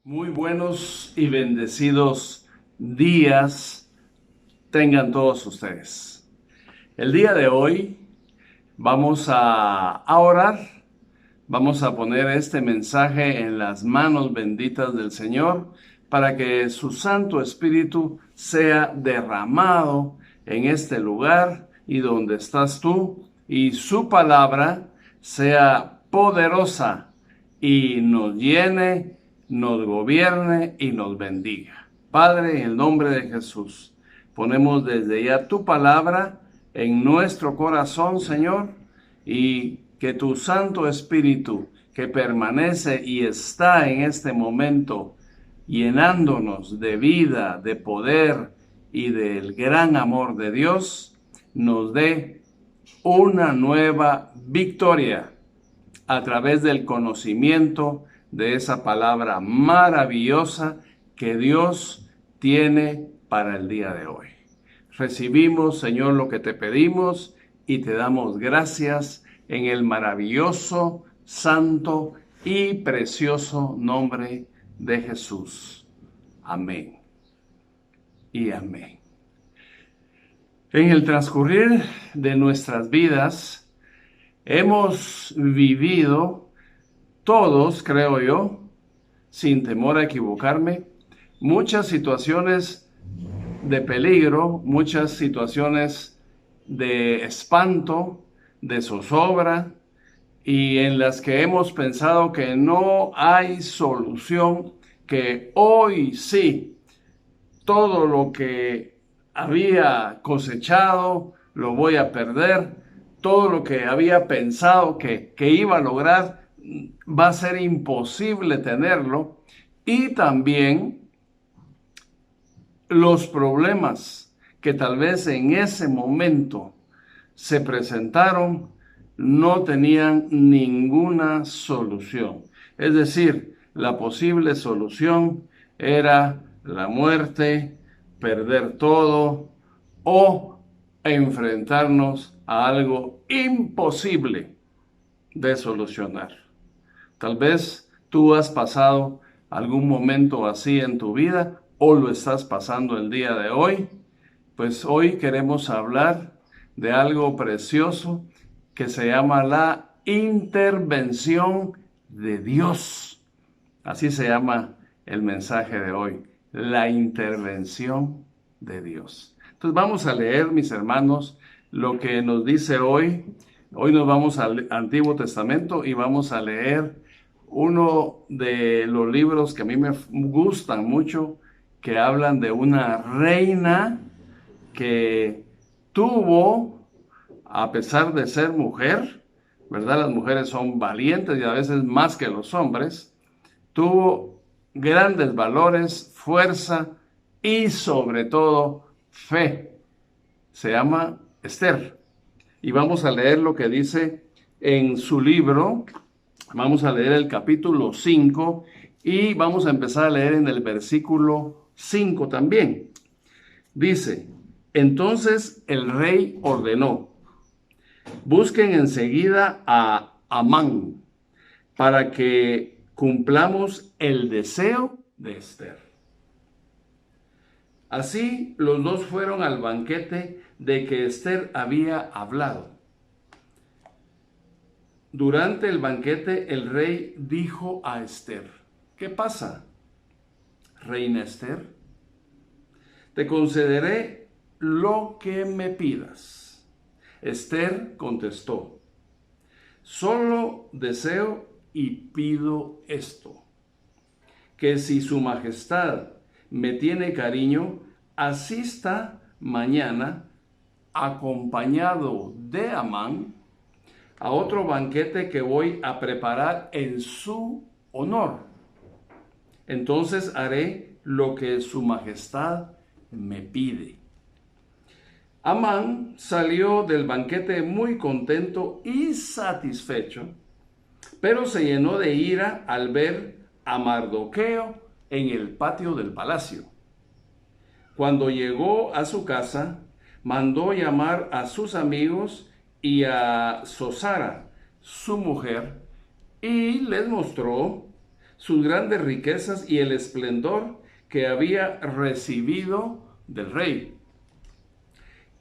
Muy buenos y bendecidos días tengan todos ustedes. El día de hoy vamos a orar, vamos a poner este mensaje en las manos benditas del Señor para que su Santo Espíritu sea derramado en este lugar y donde estás tú, y su palabra sea poderosa y nos llene, nos gobierne y nos bendiga. Padre, en el nombre de Jesús, ponemos desde ya tu palabra en nuestro corazón, Señor, y que tu Santo Espíritu, que permanece y está en este momento llenándonos de vida, de poder y del gran amor de Dios, nos dé una nueva victoria a través del conocimiento de esa palabra maravillosa que Dios tiene para el día de hoy. Recibimos, Señor, lo que te pedimos y te damos gracias en el maravilloso, santo y precioso nombre de Jesús. Amén y amén. En el transcurrir de nuestras vidas, hemos vivido todos, creo yo, sin temor a equivocarme, muchas situaciones de peligro, muchas situaciones de espanto, de zozobra, y en las que hemos pensado que no hay solución, que hoy sí, todo lo que había cosechado lo voy a perder, todo lo que había pensado que iba a lograr va a ser imposible tenerlo, y también los problemas que tal vez en ese momento se presentaron no tenían ninguna solución. Es decir, la posible solución era la muerte, perder todo o enfrentarnos a algo imposible de solucionar. Tal vez tú has pasado algún momento así en tu vida o lo estás pasando el día de hoy. Pues hoy queremos hablar de algo precioso que se llama la intervención de Dios. Así se llama el mensaje de hoy, la intervención de Dios. Entonces vamos a leer, mis hermanos, lo que nos dice hoy. Hoy nos vamos al Antiguo Testamento y vamos a leer uno de los libros que a mí me gustan mucho, que hablan de una reina que tuvo, a pesar de ser mujer, ¿verdad? Las mujeres son valientes y a veces más que los hombres. Tuvo grandes valores, fuerza y sobre todo fe. Se llama Esther. Y vamos a leer lo que dice en su libro. Vamos a leer el capítulo 5 y vamos a empezar a leer en el versículo 5 también. Dice: entonces el rey ordenó: busquen enseguida a Amán para que cumplamos el deseo de Esther. Así los dos fueron al banquete de que Esther había hablado. Durante el banquete el rey dijo a Esther: ¿qué pasa, reina Esther? Te concederé lo que me pidas. Esther contestó: solo deseo y pido esto, que si su majestad me tiene cariño, asista mañana, acompañado de Amán, a otro banquete que voy a preparar en su honor. Entonces haré lo que su majestad me pide. Amán salió del banquete muy contento y satisfecho, pero se llenó de ira al ver a Mardoqueo en el patio del palacio. Cuando llegó a su casa, mandó llamar a sus amigos y a Zosara, su mujer, y les mostró sus grandes riquezas y el esplendor que había recibido del rey.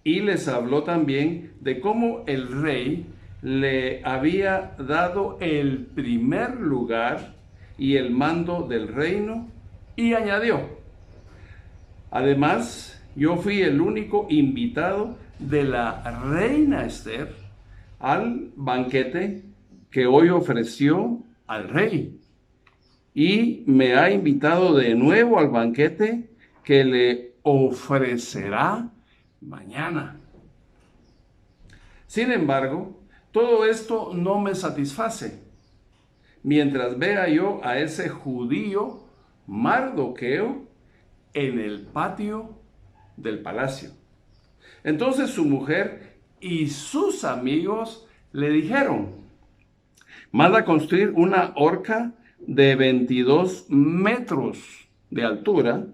Y les habló también de cómo el rey le había dado el primer lugar y el mando del reino, y añadió: además, yo fui el único invitado de la reina Esther al banquete que hoy ofreció al rey, y me ha invitado de nuevo al banquete que le ofrecerá mañana. Sin embargo, todo esto no me satisface. Mientras vea yo a ese judío Mardoqueo en el patio del palacio. Entonces su mujer y sus amigos le dijeron: manda construir una horca de 22 metros de altura,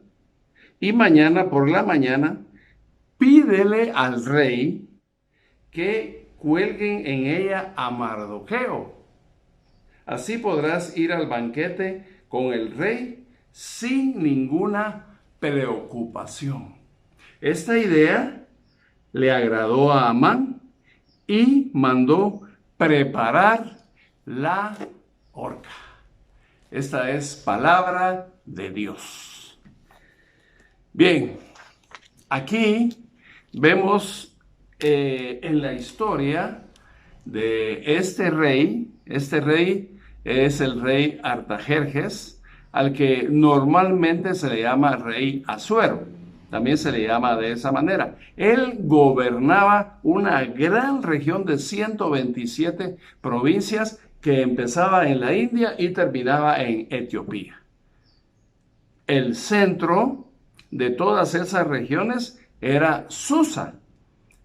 y mañana por la mañana pídele al rey que cuelguen en ella a Mardoqueo. Así podrás ir al banquete con el rey sin ninguna preocupación. Esta idea le agradó a Amán y mandó preparar la horca. Esta es palabra de Dios. Bien, aquí vemos en la historia de este rey. Este rey es el rey Artajerjes, al que normalmente se le llama rey Asuero. También se le llama de esa manera. Él gobernaba una gran región de 127 provincias que empezaba en la India y terminaba en Etiopía. El centro de todas esas regiones era Susa.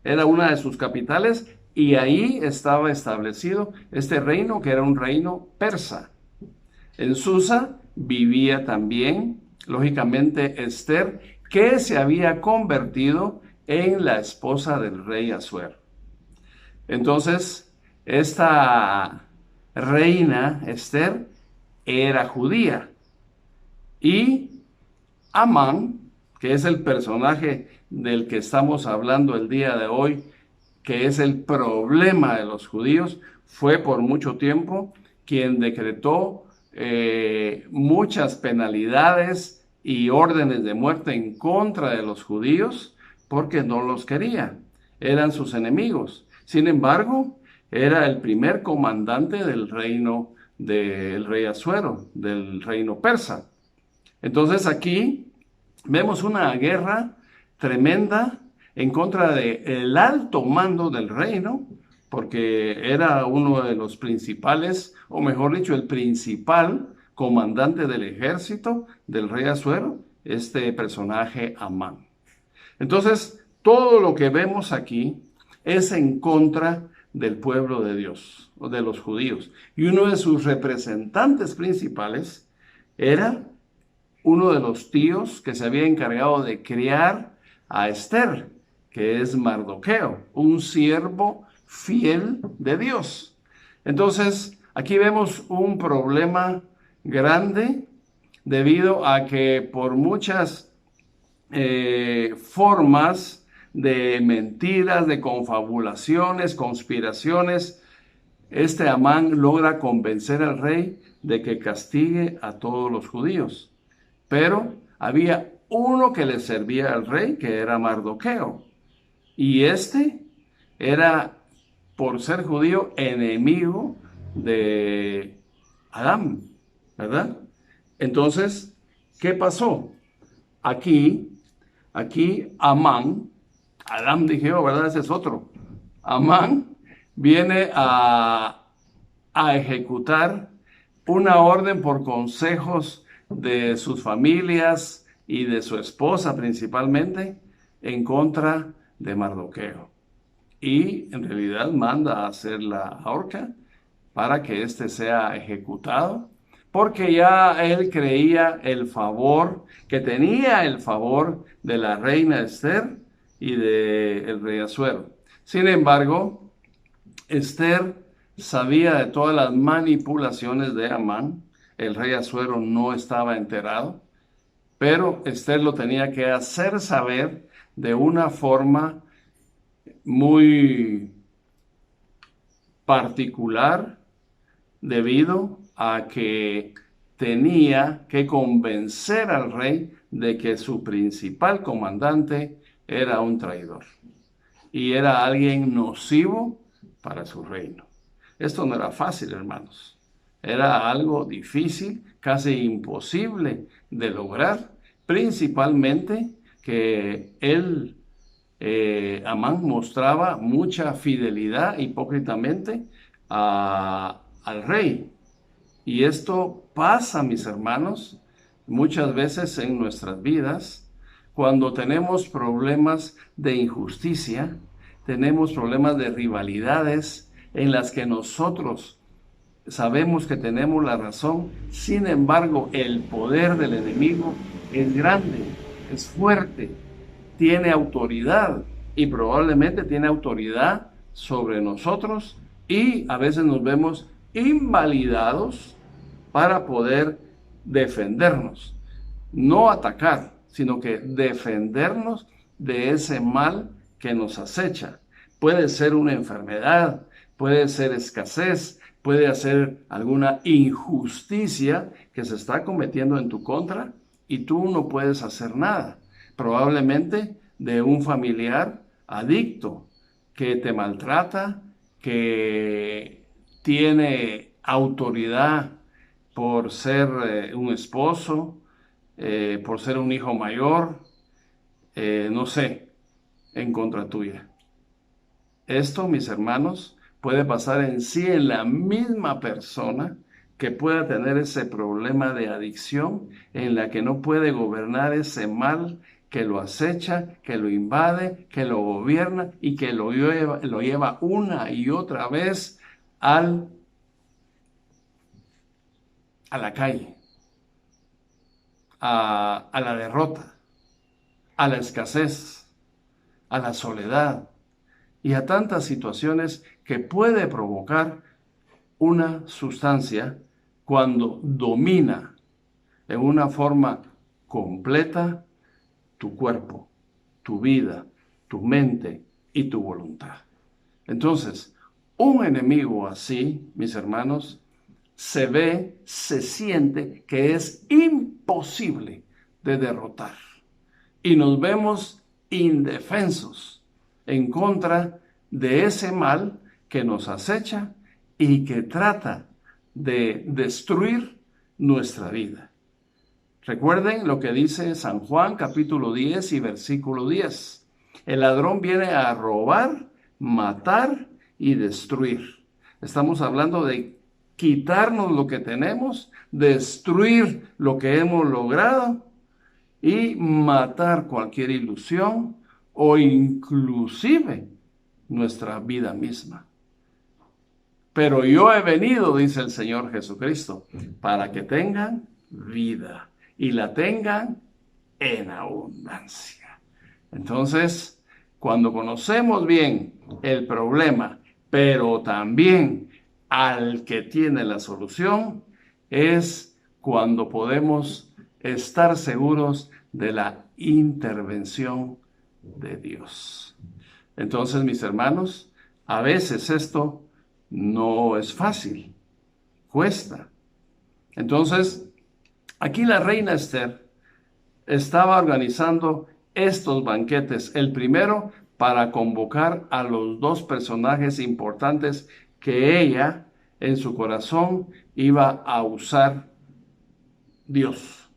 Era una de sus capitales, y ahí estaba establecido este reino, que era un reino persa. En Susa vivía también, lógicamente, Esther, que se había convertido en la esposa del rey Asuero. Entonces, esta reina Esther era judía, y Amán, que es el personaje del que estamos hablando el día de hoy, que es el problema de los judíos, fue por mucho tiempo quien decretó muchas penalidades y órdenes de muerte en contra de los judíos, porque no los quería, eran sus enemigos. Sin embargo, era el primer comandante del reino del rey Asuero, del reino persa. Entonces aquí vemos una guerra tremenda en contra del alto mando del reino, porque era uno de los principales, o mejor dicho, el principal comandante del ejército del rey Asuero, este personaje Amán. Entonces, todo lo que vemos aquí es en contra del pueblo de Dios, o de los judíos. Y uno de sus representantes principales era uno de los tíos que se había encargado de criar a Esther, que es Mardoqueo, un siervo fiel de Dios. Entonces, aquí vemos un problema grande debido a que por muchas formas de mentiras, de confabulaciones, conspiraciones, este Amán logra convencer al rey de que castigue a todos los judíos. Pero había uno que le servía al rey, que era Mardoqueo. Y este era, por ser judío, enemigo de Adán, ¿verdad? Entonces, ¿qué pasó? Aquí Amán, Adán dije yo, ¿verdad? Ese es otro. Amán viene a ejecutar una orden por consejos de sus familias y de su esposa principalmente en contra de Mardoqueo. Y en realidad manda a hacer la horca para que éste sea ejecutado, porque ya él creía que tenía el favor de la reina Esther y del rey Asuero. Sin embargo, Esther sabía de todas las manipulaciones de Amán, El rey Asuero no estaba enterado, pero Esther lo tenía que hacer saber de una forma muy particular, debido a que tenía que convencer al rey de que su principal comandante era un traidor y era alguien nocivo para su reino. Esto no era fácil, hermanos. Era algo difícil, casi imposible de lograr, principalmente que Amán mostraba mucha fidelidad hipócritamente al rey. Y esto pasa, mis hermanos, muchas veces en nuestras vidas, cuando tenemos problemas de injusticia, tenemos problemas de rivalidades en las que nosotros sabemos que tenemos la razón. Sin embargo, el poder del enemigo es grande, es fuerte, tiene autoridad y probablemente tiene autoridad sobre nosotros, y a veces nos vemos invalidados para poder defendernos. No atacar, sino que defendernos de ese mal que nos acecha. Puede ser una enfermedad, puede ser escasez, puede ser alguna injusticia que se está cometiendo en tu contra y tú no puedes hacer nada. Probablemente de un familiar adicto que te maltrata, que tiene autoridad por ser un esposo, por ser un hijo mayor, no sé, en contra tuya. Esto, mis hermanos, puede pasar en sí en la misma persona que pueda tener ese problema de adicción en la que no puede gobernar ese mal que lo acecha, que lo invade, que lo gobierna y que lo lleva una y otra vez a la calle, a la derrota, a la escasez, a la soledad y a tantas situaciones que puede provocar una sustancia cuando domina en una forma completa tu cuerpo, tu vida, tu mente y tu voluntad. Entonces, un enemigo así, mis hermanos, se siente que es imposible de derrotar. Y nos vemos indefensos en contra de ese mal que nos acecha y que trata de destruir nuestra vida. Recuerden lo que dice San Juan capítulo 10 y versículo 10. El ladrón viene a robar, matar y destruir. Estamos hablando de quitarnos lo que tenemos, destruir lo que hemos logrado y matar cualquier ilusión o inclusive nuestra vida misma. Pero yo he venido, dice el Señor Jesucristo, para que tengan vida y la tengan en abundancia. Entonces, cuando conocemos bien el problema, pero también al que tiene la solución, es cuando podemos estar seguros de la intervención de Dios. Entonces, mis hermanos, a veces esto no es fácil, cuesta. Entonces, aquí la reina Esther estaba organizando estos banquetes. El primero para convocar a los dos personajes importantes que ella en su corazón iba a usar Dios.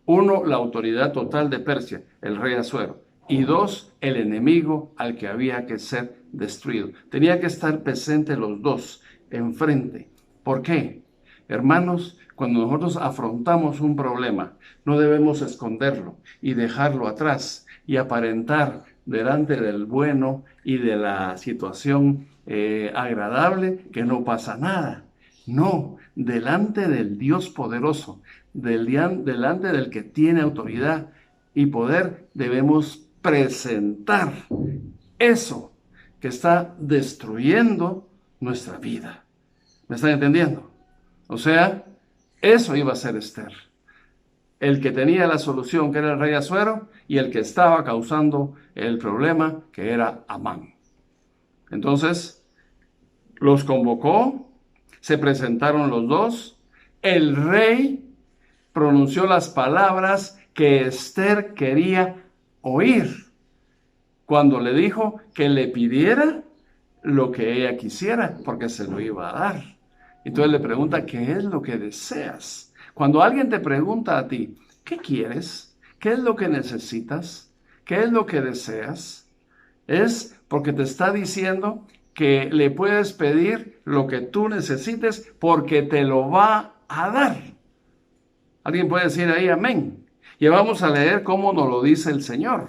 Uno, la autoridad total de Persia, el rey Asuero. Y dos, el enemigo al que había que ser destruido. Tenía que estar presente los dos enfrente. ¿Por qué? Hermanos, cuando nosotros afrontamos un problema, no debemos esconderlo y dejarlo atrás y aparentar delante del bueno y de la situación agradable que no pasa nada. No, delante del Dios poderoso, delante del que tiene autoridad y poder, debemos presentar eso que está destruyendo nuestra vida. ¿Me están entendiendo? O sea, Eso iba a ser Esther. El que tenía la solución, que era el rey Asuero, y el que estaba causando el problema, que era Amán. Entonces, los convocó, se presentaron los dos, el rey pronunció las palabras que Esther quería oír cuando le dijo que le pidiera lo que ella quisiera, porque se lo iba a dar. Entonces le pregunta, ¿qué es lo que deseas? Cuando alguien te pregunta a ti, ¿qué quieres? ¿Qué es lo que necesitas? ¿Qué es lo que deseas? Es porque te está diciendo que le puedes pedir lo que tú necesites porque te lo va a dar. Alguien puede decir ahí amén. Y vamos a leer cómo nos lo dice el Señor.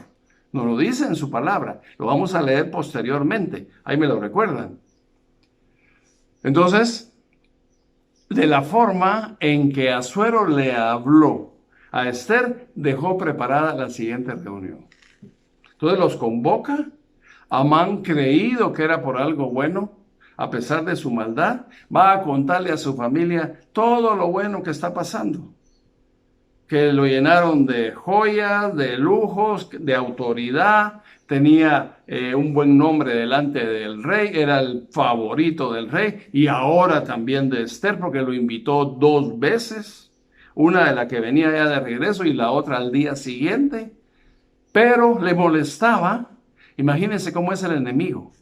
Nos lo dice en su palabra. Lo vamos a leer posteriormente. Ahí me lo recuerdan. Entonces, de la forma en que Asuero le habló a Esther, dejó preparada la siguiente reunión. Entonces los convoca. Amán, creído que era por algo bueno, a pesar de su maldad, va a contarle a su familia todo lo bueno que está pasando. Que lo llenaron de joyas, de lujos, de autoridad, tenía un buen nombre delante del rey, era el favorito del rey y ahora también de Esther porque lo invitó 2 veces, una de la que venía ya de regreso y la otra al día siguiente, pero le molestaba. Imagínense cómo es el enemigo,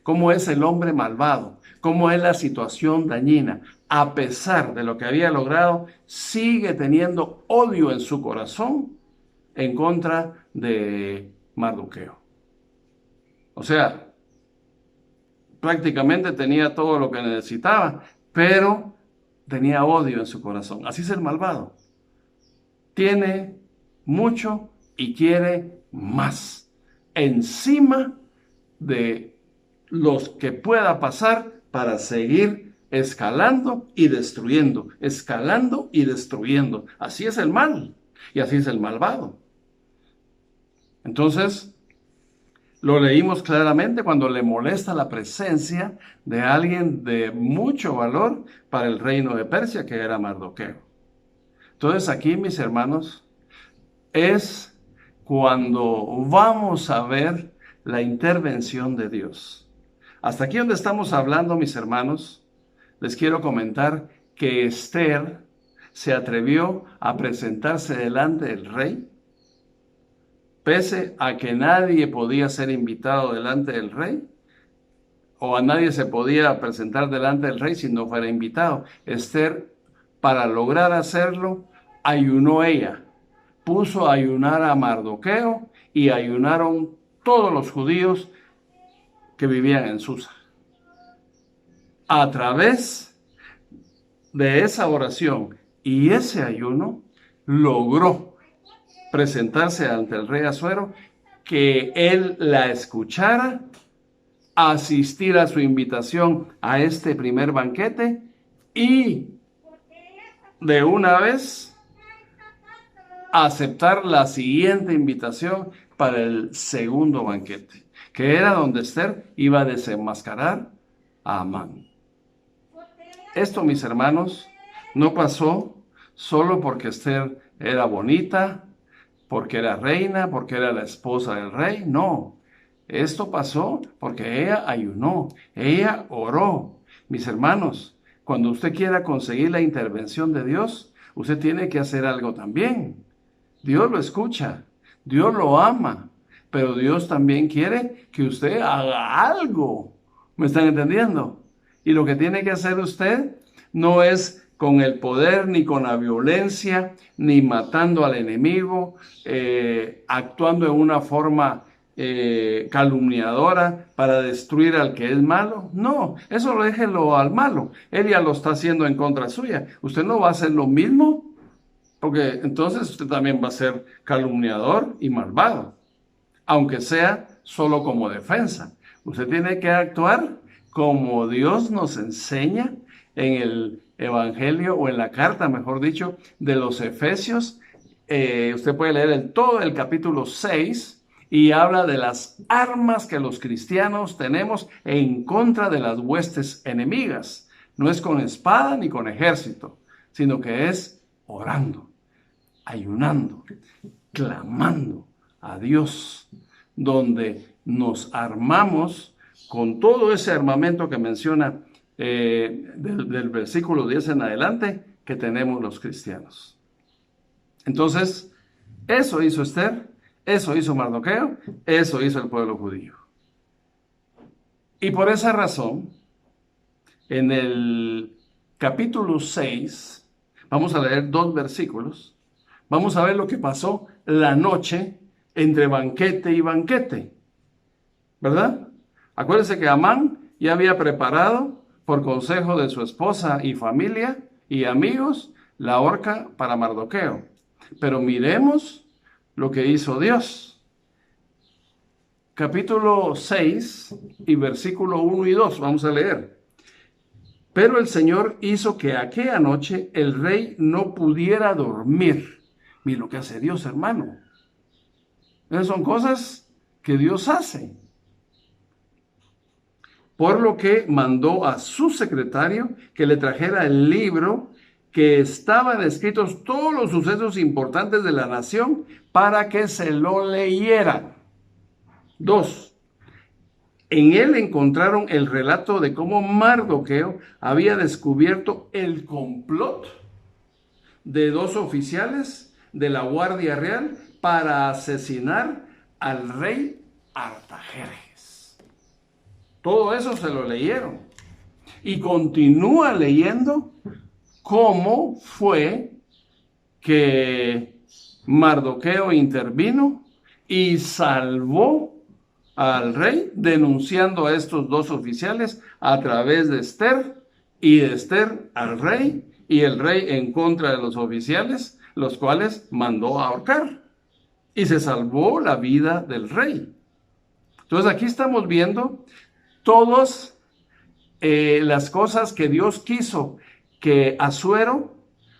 cómo es el hombre malvado, cómo es la situación dañina. A pesar de lo que había logrado, sigue teniendo odio en su corazón en contra de Mardoqueo. O sea, prácticamente tenía todo lo que necesitaba, pero tenía odio en su corazón. Así es el malvado. Tiene mucho y quiere más. Encima de los que pueda pasar para seguir escalando y destruyendo, escalando y destruyendo. Así es el mal y así es el malvado. Entonces, lo leímos claramente cuando le molesta la presencia de alguien de mucho valor para el reino de Persia, que era Mardoqueo. Entonces aquí, mis hermanos, es cuando vamos a ver la intervención de Dios. Hasta aquí donde estamos hablando, mis hermanos, les quiero comentar que Esther se atrevió a presentarse delante del rey, pese a que nadie podía ser invitado delante del rey, o a nadie se podía presentar delante del rey si no fuera invitado. Esther, para lograr hacerlo, ayunó ella, puso a ayunar a Mardoqueo y ayunaron todos los judíos que vivían en Susa. A través de esa oración y ese ayuno, logró presentarse ante el rey Asuero, que él la escuchara, asistir a su invitación a este primer banquete y de una vez aceptar la siguiente invitación para el segundo banquete, que era donde Esther iba a desenmascarar a Amán. Esto, mis hermanos, no pasó solo porque Esther era bonita, porque era reina, porque era la esposa del rey. No, esto pasó porque ella ayunó, ella oró. Mis hermanos, cuando usted quiera conseguir la intervención de Dios, usted tiene que hacer algo también. Dios lo escucha, Dios lo ama, pero Dios también quiere que usted haga algo. ¿Me están entendiendo? Y lo que tiene que hacer usted no es con el poder, ni con la violencia, ni matando al enemigo, actuando en una forma calumniadora para destruir al que es malo. No, eso lo déjelo al malo. Él ya lo está haciendo en contra suya. Usted no va a hacer lo mismo, porque entonces usted también va a ser calumniador y malvado, aunque sea solo como defensa. Usted tiene que actuar como Dios nos enseña en el Evangelio, o en la carta, mejor dicho, de los Efesios. Usted puede leer todo el capítulo 6 y habla de las armas que los cristianos tenemos en contra de las huestes enemigas. No es con espada ni con ejército, sino que es orando, ayunando, clamando a Dios, donde nos armamos con todo ese armamento que menciona del versículo 10 en adelante que tenemos los cristianos. Entonces, eso hizo Esther, eso hizo Mardoqueo, eso hizo el pueblo judío. Y por esa razón, en el capítulo 6, vamos a leer 2 versículos, vamos a ver lo que pasó la noche entre banquete y banquete, ¿verdad? Acuérdense que Amán ya había preparado, por consejo de su esposa y familia y amigos, la horca para Mardoqueo. Pero miremos lo que hizo Dios. Capítulo 6 y versículo 1 y 2, vamos a leer. Pero el Señor hizo que aquella noche el rey no pudiera dormir. Mira lo que hace Dios, hermano. Esas son cosas que Dios hace. Por lo que mandó a su secretario que le trajera el libro que estaban escritos todos los sucesos importantes de la nación para que se lo leyeran. 2. En él encontraron el relato de cómo Mardoqueo había descubierto el complot de 2 oficiales de la Guardia Real para asesinar al rey Artajerjes. Todo eso se lo leyeron. Y continúa leyendo cómo fue que Mardoqueo intervino y salvó al rey, denunciando a estos 2 oficiales a través de Esther, y de Esther al rey, y el rey en contra de los oficiales, los cuales mandó a ahorcar. Y se salvó la vida del rey. Entonces aquí estamos viendo todas las cosas que Dios quiso que Asuero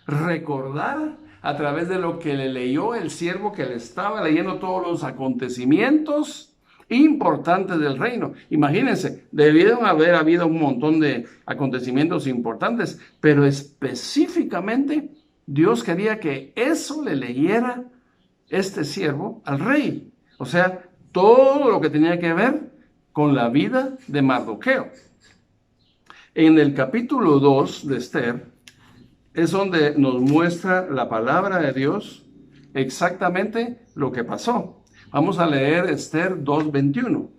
recordara a través de lo que le leyó el siervo que le estaba leyendo todos los acontecimientos importantes del reino. Imagínense, debieron haber habido un montón de acontecimientos importantes, pero específicamente Dios quería que eso le leyera este siervo al rey. O sea, todo lo que tenía que ver con la vida de Mardoqueo. En el capítulo 2 de Esther es donde nos muestra la palabra de Dios exactamente lo que pasó. Vamos a leer Esther 2:21.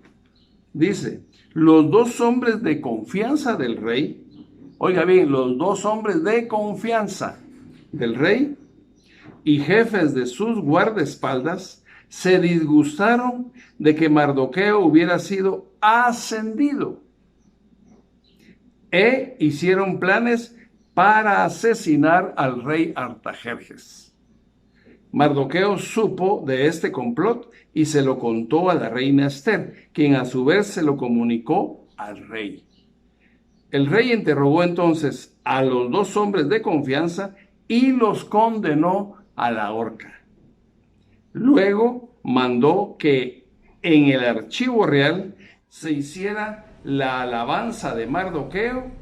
Dice, los 2 hombres de confianza del rey, oiga bien, los 2 hombres de confianza del rey y jefes de sus guardaespaldas se disgustaron de que Mardoqueo hubiera sido ascendido e hicieron planes para asesinar al rey Artajerjes. Mardoqueo supo de este complot y se lo contó a la reina Esther, quien a su vez se lo comunicó al rey. El rey interrogó entonces a los 2 hombres de confianza y los condenó a la horca. Luego mandó que en el archivo real se hiciera la alabanza de Mardoqueo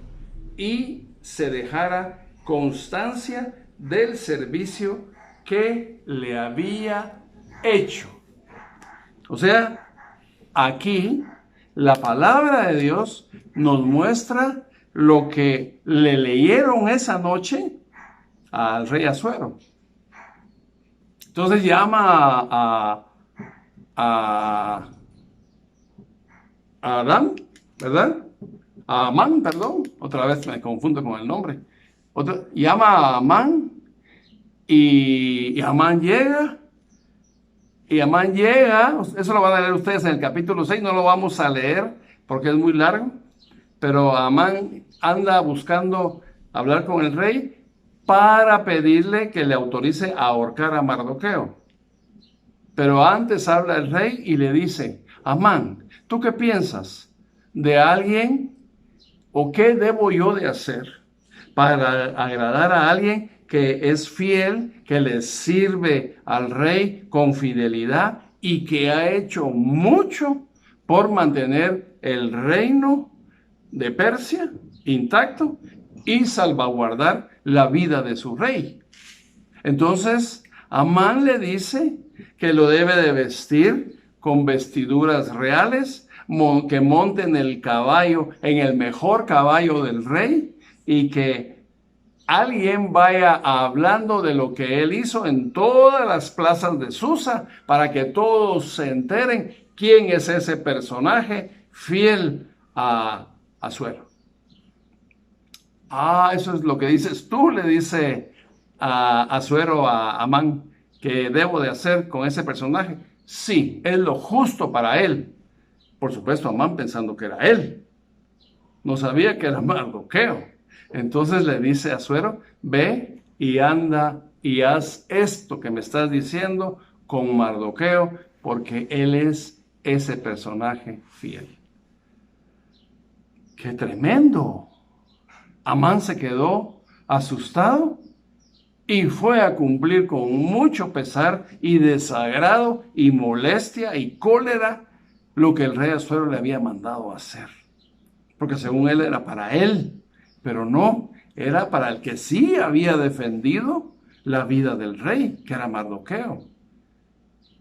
y se dejara constancia del servicio que le había hecho. O sea, aquí la palabra de Dios nos muestra lo que le leyeron esa noche al rey Asuero. Entonces llama a Adán, ¿verdad? A Amán, perdón. Otra vez me confundo con el nombre. Llama a Amán y Amán llega. Y Amán llega, eso lo van a leer ustedes en el capítulo 6, no lo vamos a leer porque es muy largo. Pero Amán anda buscando hablar con el rey para pedirle que le autorice a ahorcar a Mardoqueo. Pero antes habla el rey y le dice, Amán, ¿tú qué piensas de alguien o qué debo yo de hacer para agradar a alguien que es fiel, que le sirve al rey con fidelidad y que ha hecho mucho por mantener el reino de Persia intacto y salvaguardar la vida de su rey. Entonces, Amán le dice que lo debe de vestir con vestiduras reales, que monten el caballo, en el mejor caballo del rey, y que alguien vaya hablando de lo que él hizo en todas las plazas de Susa, para que todos se enteren quién es ese personaje fiel a Asuero. Eso es lo que dices tú, le dice a Asuero a Amán, que debo de hacer con ese personaje. Sí, es lo justo para él. Por supuesto, Amán pensando que era él. No sabía que era Mardoqueo. Entonces le dice a Asuero, ve y anda y haz esto que me estás diciendo con Mardoqueo, porque él es ese personaje fiel. ¡Qué tremendo! Amán se quedó asustado y fue a cumplir con mucho pesar y desagrado y molestia y cólera lo que el rey Asuero le había mandado hacer. Porque según él era para él, pero no, era para el que sí había defendido la vida del rey, que era Mardoqueo.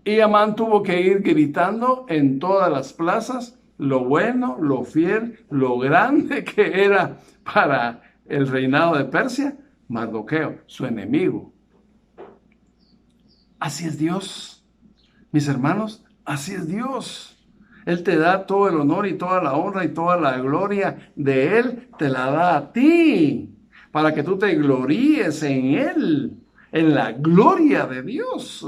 Y Amán tuvo que ir gritando en todas las plazas lo bueno, lo fiel, lo grande que era para el reinado de Persia, Mardoqueo, su enemigo. Así es Dios, mis hermanos, así es Dios. Él te da todo el honor y toda la honra y toda la gloria de Él, te la da a ti, para que tú te gloríes en Él, en la gloria de Dios.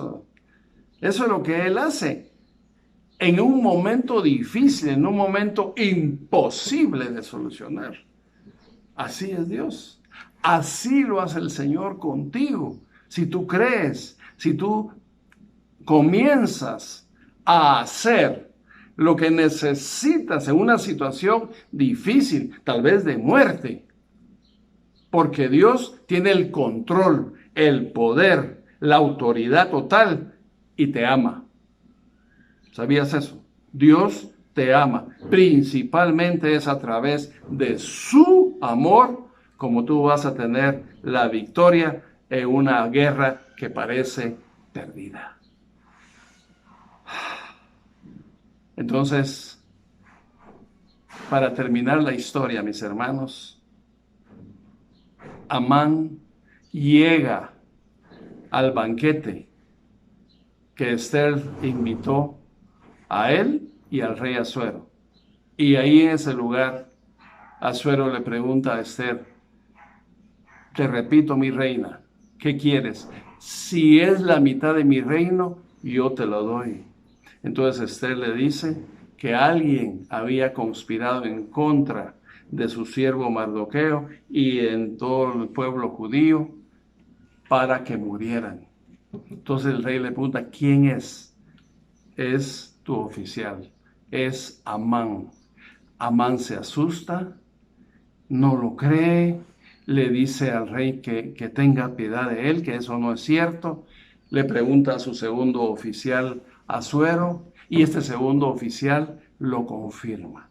Eso es lo que Él hace en un momento difícil, en un momento imposible de solucionar. Así es Dios. Así lo hace el Señor contigo. Si tú crees, si tú comienzas a hacer lo que necesitas en una situación difícil, tal vez de muerte, porque Dios tiene el control, el poder, la autoridad total y te ama. ¿Sabías eso? Dios te ama. Principalmente es a través de su amor como tú vas a tener la victoria en una guerra que parece perdida. Entonces, para terminar la historia, mis hermanos, Amán llega al banquete que Esther invitó a él y al rey Asuero. Y ahí en ese lugar, Asuero le pregunta a Esther, te repito, mi reina, ¿qué quieres? Si es la mitad de mi reino, yo te lo doy. Entonces Esther le dice que alguien había conspirado en contra de su siervo Mardoqueo y en todo el pueblo judío para que murieran. Entonces el rey le pregunta, ¿quién es? Es tu oficial, es Amán. Amán se asusta, no lo cree, le dice al rey que tenga piedad de él, que eso no es cierto. Le pregunta a su segundo oficial, Asuero, y este segundo oficial lo confirma,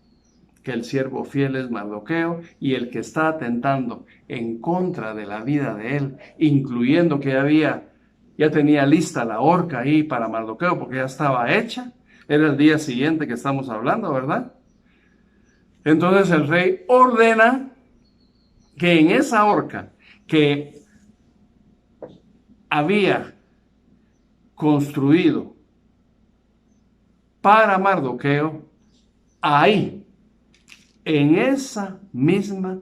que el siervo fiel es Mardoqueo y el que está atentando en contra de la vida de él, incluyendo que ya tenía lista la horca ahí para Mardoqueo porque ya estaba hecha. Era el día siguiente que estamos hablando, ¿verdad? Entonces el rey ordena que en esa horca que había construido para Mardoqueo, ahí, en esa misma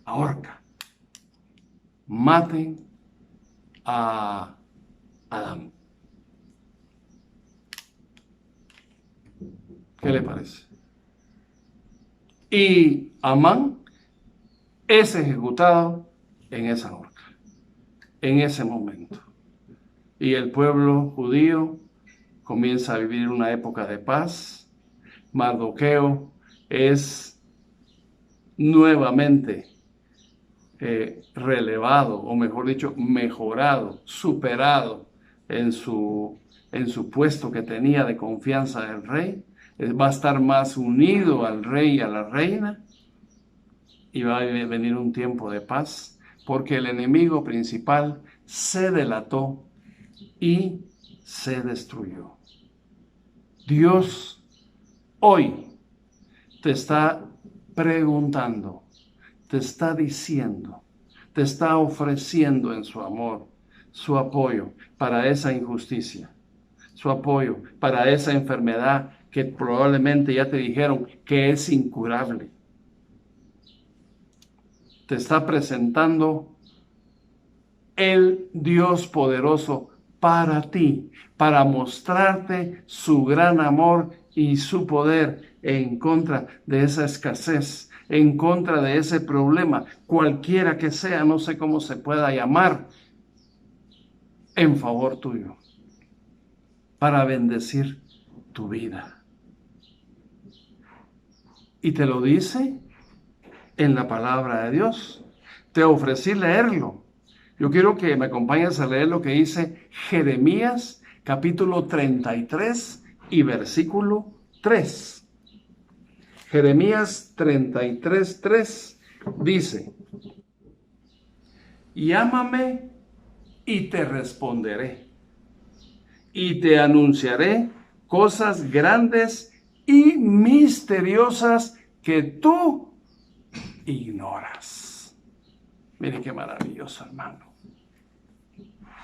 horca, maten a Adán. ¿Qué le parece? Y Amán es ejecutado en esa horca, en ese momento. Y el pueblo judío comienza a vivir una época de paz. Mardoqueo es nuevamente relevado, o mejor dicho, mejorado, superado en su puesto que tenía de confianza del rey. Va a estar más unido al rey y a la reina. y va a venir un tiempo de paz, porque el enemigo principal se delató y se destruyó. Dios hoy te está preguntando, te está diciendo, te está ofreciendo en su amor, su apoyo para esa injusticia, su apoyo para esa enfermedad que probablemente ya te dijeron que es incurable. Te está presentando el Dios poderoso para ti, para mostrarte su gran amor y su poder en contra de esa escasez, en contra de ese problema, cualquiera que sea, no sé cómo se pueda llamar, en favor tuyo, para bendecir tu vida. Y te lo dice en la palabra de Dios. Te ofrecí leerlo. Yo quiero que me acompañes a leer lo que dice Jeremías capítulo 33 y versículo 3. Jeremías 33, 3 dice: llámame y te responderé, y te anunciaré cosas grandes y misteriosas que tú ignoras. Mire qué maravilloso, hermano.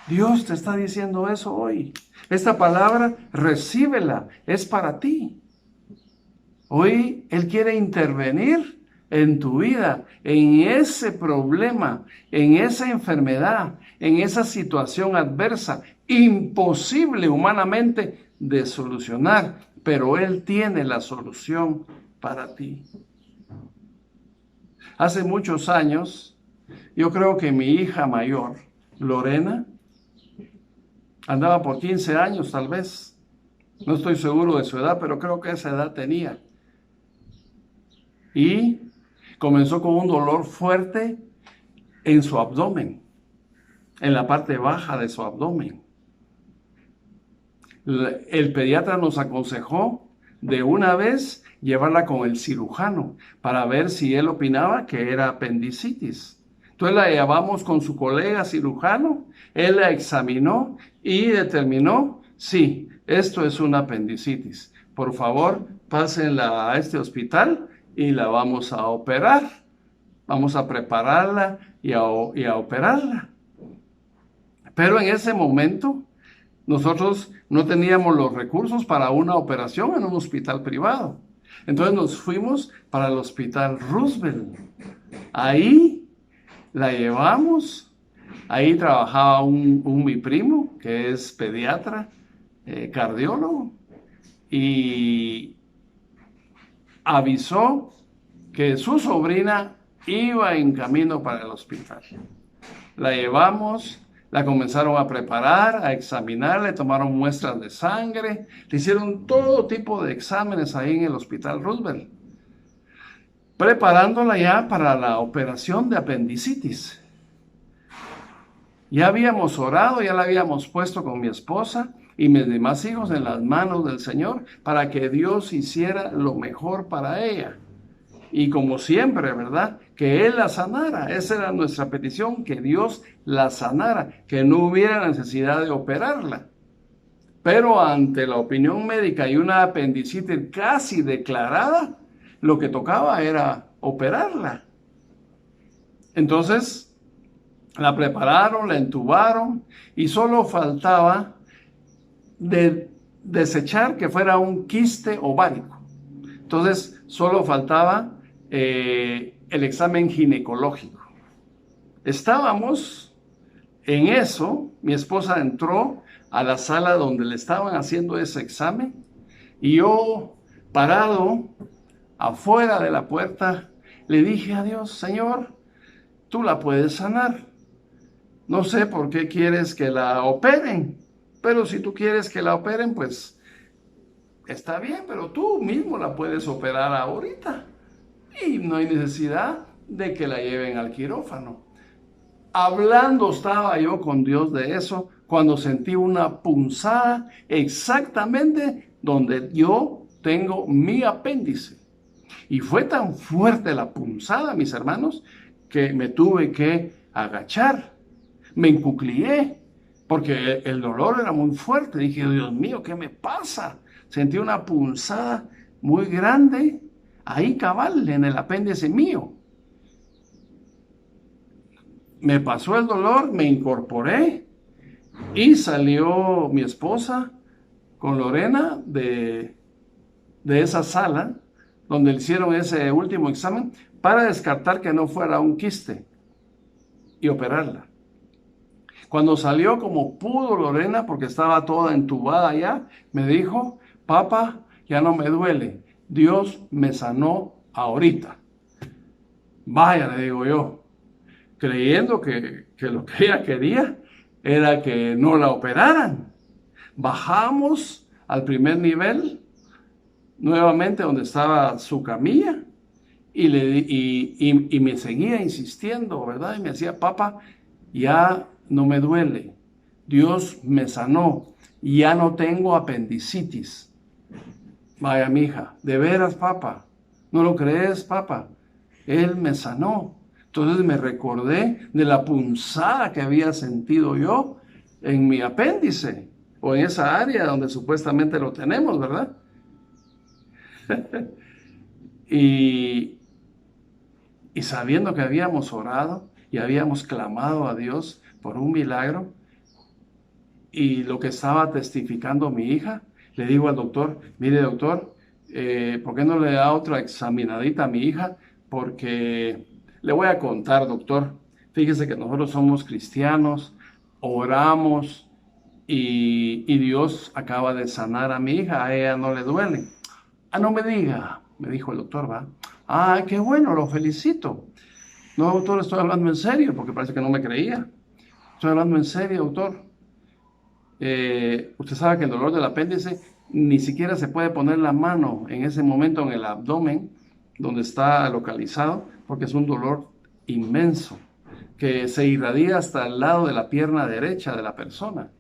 Dios te está diciendo eso hoy. Esta palabra, recíbela, es para ti. Hoy Él quiere intervenir en tu vida, en ese problema, en esa enfermedad, en esa situación adversa, imposible humanamente de solucionar, pero Él tiene la solución para ti. Hace muchos años, yo creo que mi hija mayor, Lorena, andaba por 15 años tal vez. No estoy seguro de su edad, pero creo que esa edad tenía. Y comenzó con un dolor fuerte en su abdomen, en la parte baja de su abdomen. El pediatra nos aconsejó de una vez llevarla con el cirujano para ver si él opinaba que era apendicitis. Entonces la llevamos con su colega cirujano, él la examinó y determinó, sí, esto es una apendicitis. Por favor, pásenla a este hospital y la vamos a operar. Vamos a prepararla y a operarla. Pero en ese momento, nosotros no teníamos los recursos para una operación en un hospital privado. Entonces nos fuimos para el hospital Roosevelt. Ahí la llevamos. Ahí trabajaba mi primo, que es pediatra, cardiólogo, y avisó que su sobrina iba en camino para el hospital. La llevamos. La comenzaron a preparar, a examinar, le tomaron muestras de sangre, le hicieron todo tipo de exámenes ahí en el Hospital Roosevelt, preparándola ya para la operación de apendicitis. Ya habíamos orado, ya la habíamos puesto con mi esposa y mis demás hijos en las manos del Señor para que Dios hiciera lo mejor para ella. Y como siempre, ¿verdad? Que Él la sanara. Esa era nuestra petición, que Dios la sanara, que no hubiera necesidad de operarla. Pero ante la opinión médica y una apendicitis casi declarada, lo que tocaba era operarla. Entonces, la prepararon, la entubaron y solo faltaba desechar que fuera un quiste ovárico. Entonces, solo faltaba el examen ginecológico. Estábamos en eso, mi esposa entró a la sala donde le estaban haciendo ese examen y yo, parado afuera de la puerta, le dije a Dios: Señor, tú la puedes sanar. No sé por qué quieres que la operen, pero si tú quieres que la operen, pues está bien, pero tú mismo la puedes operar ahorita. Y no hay necesidad de que la lleven al quirófano. Hablando estaba yo con Dios de eso cuando sentí una punzada exactamente donde yo tengo mi apéndice. Y fue tan fuerte la punzada, mis hermanos, que me tuve que agachar. Me encuclié porque el dolor era muy fuerte. Dije, Dios mío, ¿qué me pasa? Sentí una punzada muy grande ahí cabal en el apéndice mío. Me pasó el dolor, me incorporé y salió mi esposa con Lorena de esa sala donde le hicieron ese último examen para descartar que no fuera un quiste y operarla. Cuando salió como pudo Lorena, porque estaba toda entubada ya, me dijo, papá, ya no me duele, Dios me sanó ahorita. Vaya, le digo yo, creyendo que lo que ella quería era que no la operaran. Bajamos al primer nivel, nuevamente donde estaba su camilla, y me seguía insistiendo, ¿verdad? Y me decía, papá, ya no me duele, Dios me sanó, ya no tengo apendicitis. Vaya, mija, de veras, papá, ¿no lo crees, papá? Él me sanó. Entonces me recordé de la punzada que había sentido yo en mi apéndice, o en esa área donde supuestamente lo tenemos, ¿verdad? y sabiendo que habíamos orado y habíamos clamado a Dios por un milagro, y lo que estaba testificando mi hija, le digo al doctor, mire doctor, ¿por qué no le da otra examinadita a mi hija? Porque le voy a contar, doctor, fíjese que nosotros somos cristianos, oramos y Dios acaba de sanar a mi hija, a ella no le duele. Ah, no me diga, me dijo el doctor, ¿va? Ah, qué bueno, lo felicito. No, doctor, estoy hablando en serio, porque parece que no me creía. Estoy hablando en serio, doctor. Usted sabe que el dolor del apéndice ni siquiera se puede poner la mano en ese momento en el abdomen donde está localizado, porque es un dolor inmenso que se irradia hasta el lado de la pierna derecha de la persona.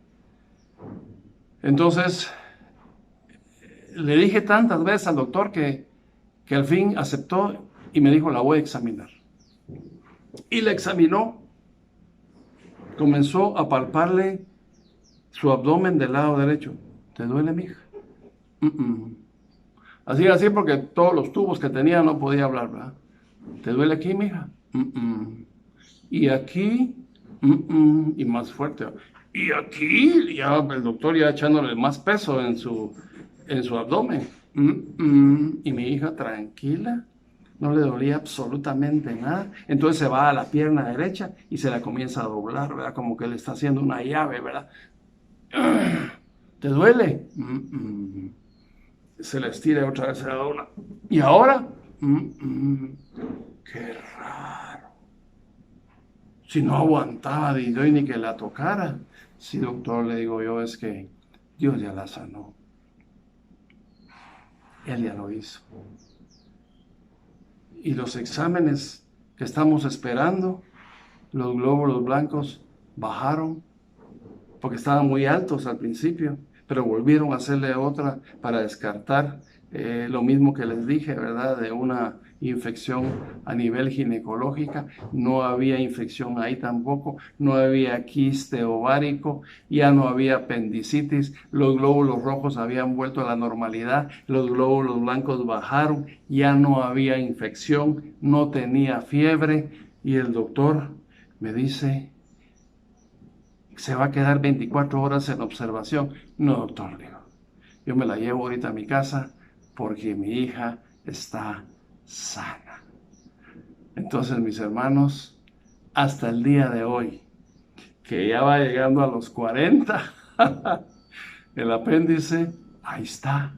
Entonces, le dije tantas veces al doctor que al fin aceptó y me dijo, la voy a examinar. Y la examinó, comenzó a palparle su abdomen del lado derecho. ¿Te duele, mija? Así, porque todos los tubos que tenía no podía hablar, ¿verdad? ¿Te duele aquí, mija? Y aquí, y más fuerte. Y aquí, ya el doctor ya echándole más peso en su abdomen. Y mi hija tranquila, no le dolía absolutamente nada. Entonces se va a la pierna derecha y se la comienza a doblar, ¿verdad? Como que le está haciendo una llave, ¿verdad? ¿Te duele? Se la estira otra vez, se la dobla. ¿Y ahora? Qué raro. Si no aguantaba de yo ni que la tocara. Sí, doctor, le digo yo, es que Dios ya la sanó. Él ya lo hizo. Y los exámenes que estamos esperando, los glóbulos blancos bajaron, porque estaban muy altos al principio, pero volvieron a hacerle otra para descartar lo mismo que les dije, ¿verdad? De una infección a nivel ginecológica. No había infección ahí tampoco, no había quiste ovárico, ya no había apendicitis, los glóbulos rojos habían vuelto a la normalidad, los glóbulos blancos bajaron, ya no había infección, no tenía fiebre, y el doctor me dice, se va a quedar 24 horas en observación. No, doctor, digo, yo me la llevo ahorita a mi casa porque mi hija está sana. Entonces, mis hermanos, hasta el día de hoy, que ya va llegando a los 40, el apéndice, ahí está,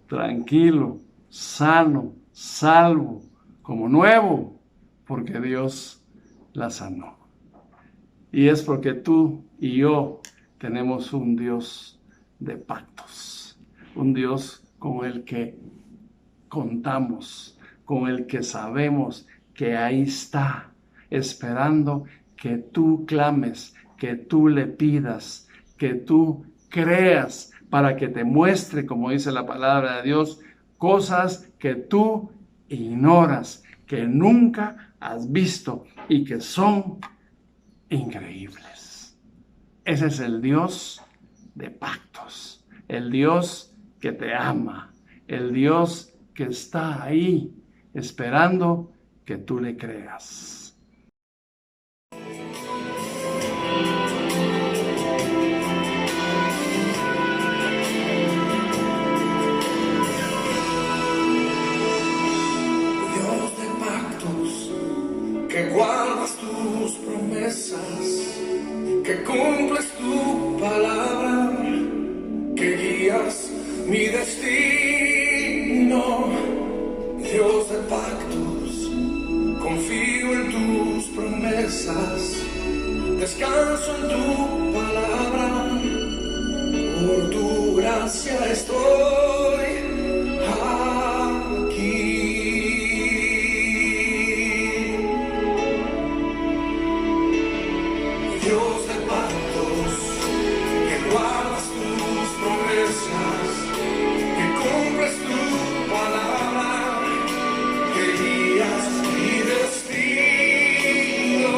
tranquilo, sano, salvo, como nuevo, porque Dios la sanó. Y es porque tú y yo tenemos un Dios de pactos, un Dios con el que contamos, con el que sabemos que ahí está, esperando que tú clames, que tú le pidas, que tú creas para que te muestre, como dice la palabra de Dios, cosas que tú ignoras, que nunca has visto y que son increíbles. Ese es el Dios de pactos, el Dios que te ama, el Dios que está ahí esperando que tú le creas. Que guardas tus promesas, que cumples tu palabra, que guías mi destino. Dios de pactos, confío en tus promesas, descanso en tu palabra, por tu gracia estoy aquí. Dios de pactos, que guardas tus promesas, que cumples tu palabra, que guías mi destino.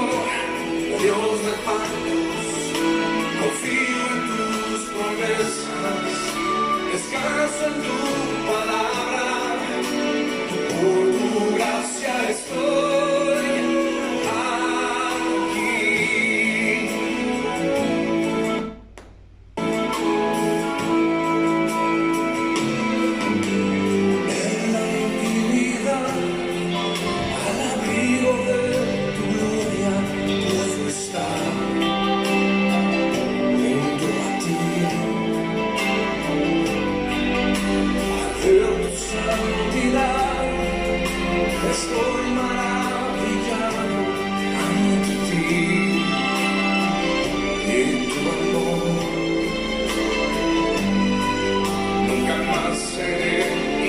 Dios de pactos, confío en tus promesas, descanso en tu palabra, por tu gracia estoy aquí. En la intimidad, al abrigo de tu gloria, puedo estar junto a ti. Al ver tu santidad, estoy maravillado ante ti y en tu amor. Nunca más seré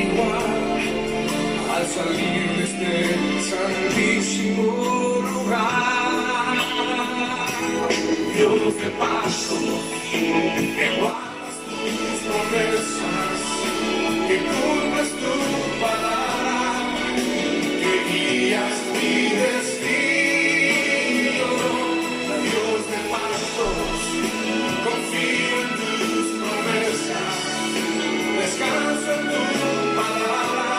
igual al salir de este santísimo lugar. Dios de pactos, que guardas tus promesas, que cumples tu palabra, que guías mi destino. Dios de pactos, confío en tus promesas, descanso en tu palabra,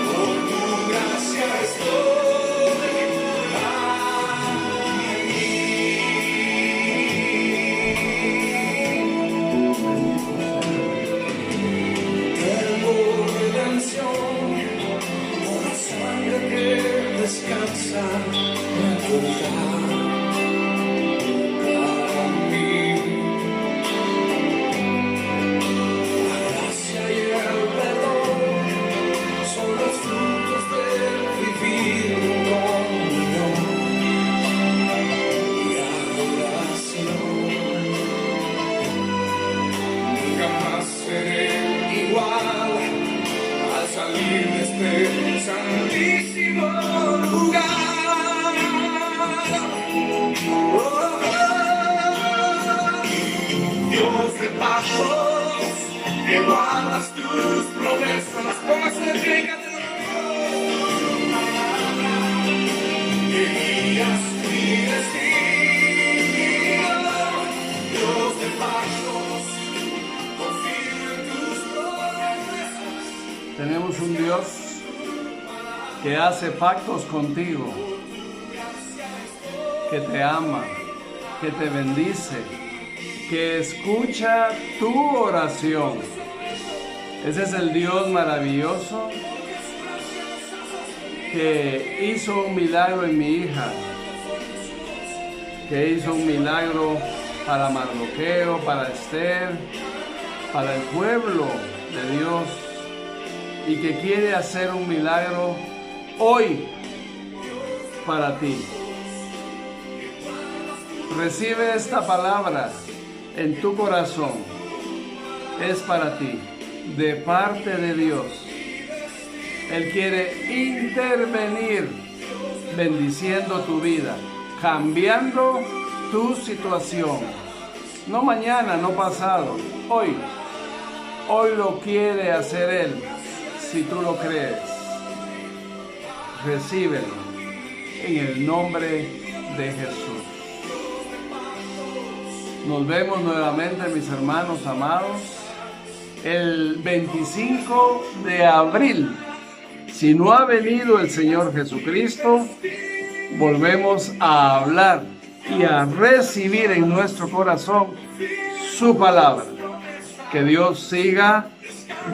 por tu gracia estoy aquí. Tengo redención por la sangre que descansa en tu altar. Para mí, la gracia y el perdón son los frutos de vivir en comunión y adoración. Nunca más seré igual al salir de este santísimo lugar. Dios de pactos, que guardas tus promesas, póngase de pie, que guías mi destino. Dios de pactos, confío en tus promesas. Tenemos un Dios que hace pactos contigo, que te ama, que te bendice, que escucha tu oración. Ese es el Dios maravilloso que hizo un milagro en mi hija, que hizo un milagro para Mardoqueo, para Esther, para el pueblo de Dios, y que quiere hacer un milagro hoy para ti. Recibe esta palabra en tu corazón. Es para ti, de parte de Dios. Él quiere intervenir, bendiciendo tu vida, cambiando tu situación. No mañana, no pasado, hoy. Hoy lo quiere hacer Él, si tú lo crees. recíbelo en el nombre de Jesús. Nos vemos nuevamente, mis hermanos amados, el 25 de abril. Si no ha venido el Señor Jesucristo, volvemos a hablar y a recibir en nuestro corazón su palabra. Que Dios siga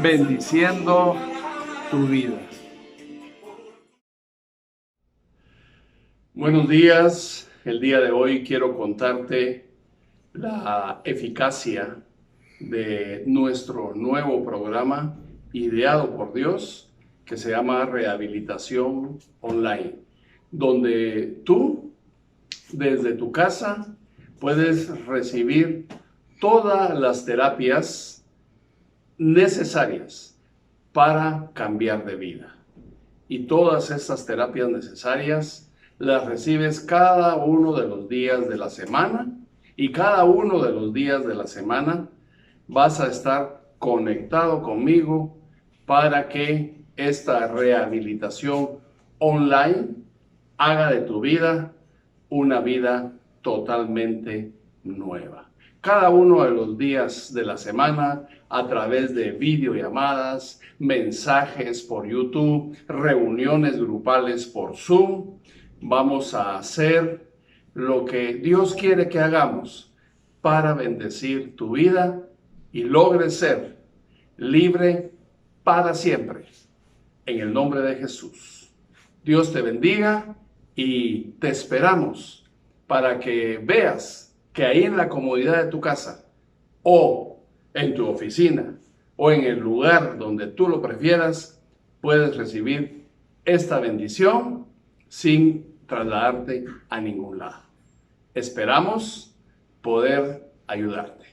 bendiciendo tu vida. Buenos días. El día de hoy quiero contarte la eficacia de nuestro nuevo programa ideado por Dios que se llama Rehabilitación Online, donde tú desde tu casa puedes recibir todas las terapias necesarias para cambiar de vida. Y todas estas terapias necesarias las recibes cada uno de los días de la semana, y cada uno de los días de la semana vas a estar conectado conmigo para que esta rehabilitación online haga de tu vida una vida totalmente nueva. Cada uno de los días de la semana, a través de videollamadas, mensajes por YouTube, reuniones grupales por Zoom, vamos a hacer lo que Dios quiere que hagamos para bendecir tu vida y logres ser libre para siempre. En el nombre de Jesús. Dios te bendiga y te esperamos para que veas que ahí en la comodidad de tu casa o en tu oficina o en el lugar donde tú lo prefieras, puedes recibir esta bendición sin trasladarte a ningún lado. Esperamos poder ayudarte.